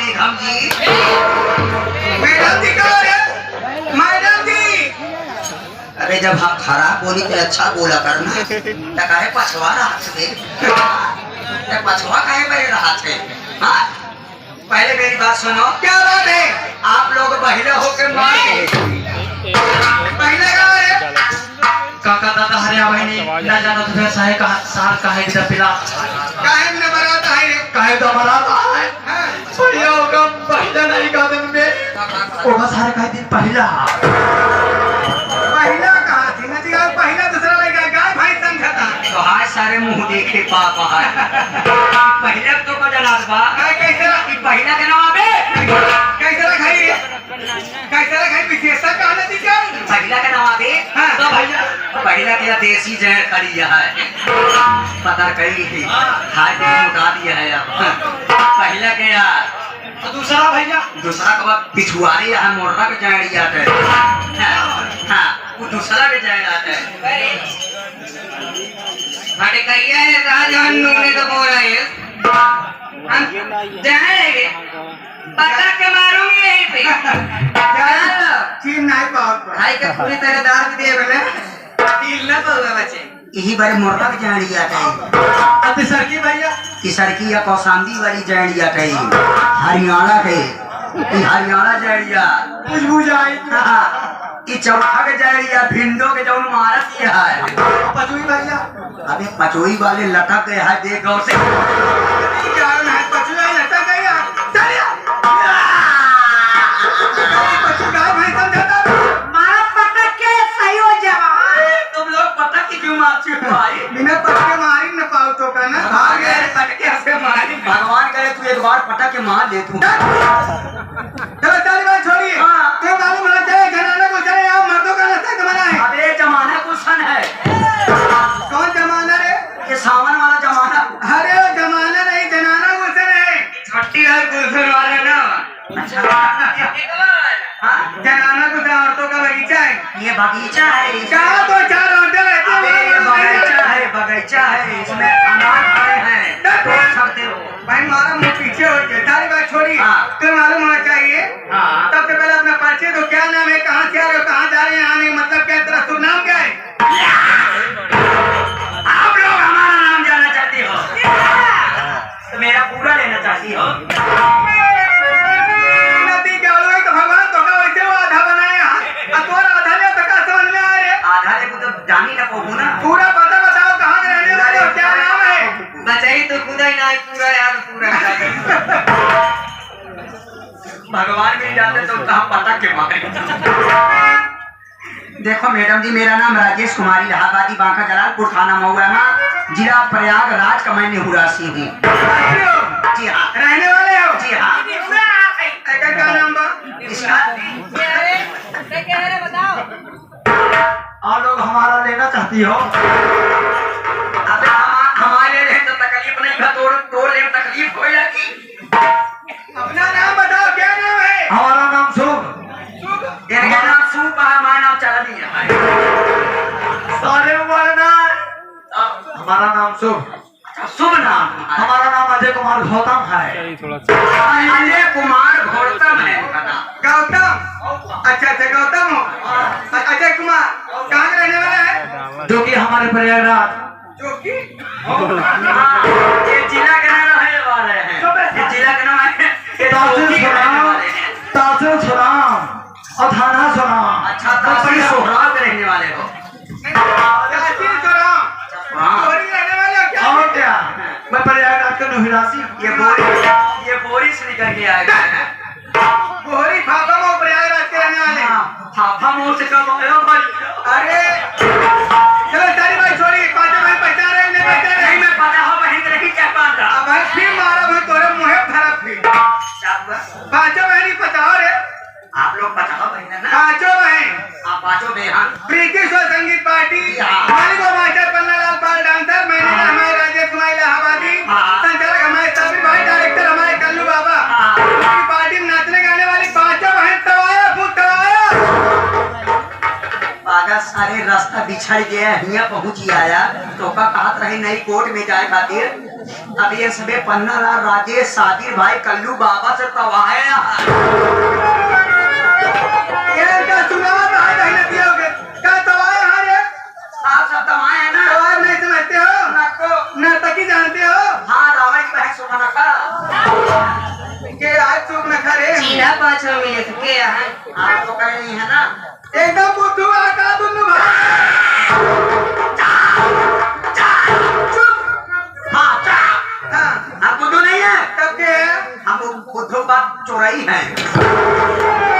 बेगम जी। Madam जी कहाँ है? Madam जी। अरे जब हम खराब बोली तो अच्छा बोला करना। तो काहे पछवा रहा थे? पछवा काहे बह रहा थे? हाँ? पहले मेरी बात सुनो। क्या बात है? आप लोग महिला होके मार पहले कहाँ है? काका दादा हरिया बहनी ना जाना तो साहे का सार काहे की पिला काहे न बरात है? काहे तो हमारा है हाँ। बढ़िया होगा पहला नहीं का दिन में ओगा सारे काहे दिन पहला पहला कहाँ थी? नदी का पहला दूसरा लगा गाय भाई समझता। तो हाय सारे मुंह देखे पापा है। पहले तो को जनाब बा गाय कैसे कि पहला के नाम बे कैसे रखाई? कैसे रखाई? विशेषता कहाँ नदी का? पहला के नाम बे हाँ। तो भैया पहला के देसी जहर खड़ी है पता कही थी हाय तो उठा दिया है अब पहला के यार तो दूसरा भैया दूसरा कब पिछुआरी है मोरना के जाड़ी जाते हैं हाँ वो दूसरा के जाए जाते हैं हटे कहिए राजहन ने तो बोल रहे हैं हम जाएंगे पता के मारूंगी यहीं पे चीन नहीं पाओ। भाई के पूरी तरह दार भी दे बोले ढील न पाओगे बच्चे। यही बारे मोरना के जाड़ी जाते हैं अति सरकी भैया कि सड़की या कौसाम्बी वाली जड़िया कही हरियाणा के हरियाणा जड़िया कुछ बुझाई कि चौथा के जड़िया भिंडो के जौन मारत ये है पचुई भैया अबे पचोई वाले लटक गए है देख गौ से क्या है? पचुआ लटक गया। चलिए। पचु गाय भाई समझता। मारा पटक के सही हो जाए तुम लोग पटक की क्यों मारते हो भाई बिना पटके मारी न पाओ तो का ना भाग गए पटके से मारी। भगवान करे तू एक बार पटक के मार ले तू चलो चाली बात छोड़िए। हाँ। तो मालूम होना चाहिए घराना को चले आओ मर्दों का रास्ता कमाना है। अबे जमाना कुशन है कौन जमाना रे? ये सावन वाला जमाना अरे वो जमाना नहीं जनाना गुलशन है। छठी है गुलशन वाले ना हाँ जनाना गुलशन औरतों का बगीचा है। ये बगीचा है कहा तो चार औरतें रहती अबे ये हैं। बगीचा है इसमें अनाज खड़े हैं तोड़ सकते हो भाई मारा मुंह पीछे हो गया। सारी बात छोड़ी। हाँ। तुम्हें मालूम होना चाहिए। हाँ सबसे पहले अपना परिचय दो। क्या नाम है? कहाँ से आ रहे हो? कहाँ जा रहे हैं? आने का मतलब क्या है? तेरा शुभ नाम क्या है? आप लोग हमारा नाम जानना चाहती हो तो मेरा पूरा लेना चाहती हो नदी क्या हो गई तो भगवान तो का वैसे वो आधा बनाया और आधा ले तो का समझ में आ रहे? आधा देखो तो जानी ना पहू ना पूरा पता बताओ कहाँ के रहने वाले हो? क्या नाम है? बचाई तो खुद ही ना पूरा यार पूरा भगवान भी जाते तो कहाँ पटक के मारे देखो मैडम जी मेरा नाम राजेश कुमारी इलाहाबादी बांका जलालपुर थाना मऊराना जिला प्रयागराज का मैं निहुरासी हूँ जी हाँ रहने वाले हो? जी हाँ क्या नाम बा? इसका आप लोग हमारा लेना चाहती हो अबे हमारे लिए तो तकलीफ नहीं है तोड़ ले तकलीफ हो जाएगी अपना नाम बताओ। क्या नाम है? हमारा नाम शुभ इनका नाम सूप है हमारा नाम चला दिया है सारे मुबारक हमारा नाम शुभ शुभ नाम हमारा नाम अजय कुमार गौतम है अजय कुमार घोड़तम है उनका नाम गौतम। अच्छा अच्छा गौतम हो। अजय कुमार कहाँ के रहने वाला है? जो कि हमारे प्रयागराज जो कि ये जिला के नाम रहने वाले हैं ये जिला के नाम है ये चौकी के रहने वाले हैं ताजुल सुनाम और थाना सुनाम अच्छा तहसील सोहराव के रहने वाले हो तहसील सोराम। हाँ। चोरी रहने वाले हो क्या? और क्या मैं प्रयागराज का निवासी ये बोरी से निकल के आए गए हैं गोहरी फाफा में प्रयागराज के रहने वाले। फाफा मोड़ से कब आया भाई अरे चलो सारी बात छोड़ी। पांचों भाई पहचान रहे नहीं पहचान रहे? नहीं मैं पता हो बहन नहीं क्या पाता अब भाई फिर मारा भाई तोरे मुँह खराब फिर। पांचों बहन ही पताओ रे। आप लोग पता हो बहन ना पांचों बहन आप पांचों बेहन प्रीति स्वर संगीत पार्टी हाँ। मालिक और मास्टर पन्नालाल पाल डांसर मैनेजर हमारे राजेश कुमार इलाहाबादी हाँ। संचालक हमारे साबिर भाई डायरेक्टर हमारे कल्लू बाबा हाँ। पूरी पार्टी में नाचने गाने वाली पांचों बहन तवाया फूट तवाया। पागल सारे रास्ता बिछड़ गया हिया पहुंच आया तो का कहत रही नई कोर्ट में जाए खातिर अब ये सबे पन्ना लाल राजेश सादिर भाई कल्लू बाबा से तवाए ये क्या सुनावा तो है नहीं दिया होगे क्या तवाए हां रे आप सब तवाए हैं ना तवाए नहीं समझते हो आपको नर्तकी जानते हो हाँ रावण की बहन सुमना का के आज चुप न खरे चीना पाछो मिले तो के है आपको कह नहीं है ना एकदम बुद्धू आका दुनु हाँ चा हां हम बुद्धू नहीं है तब के हम बुद्धू बात चोराई है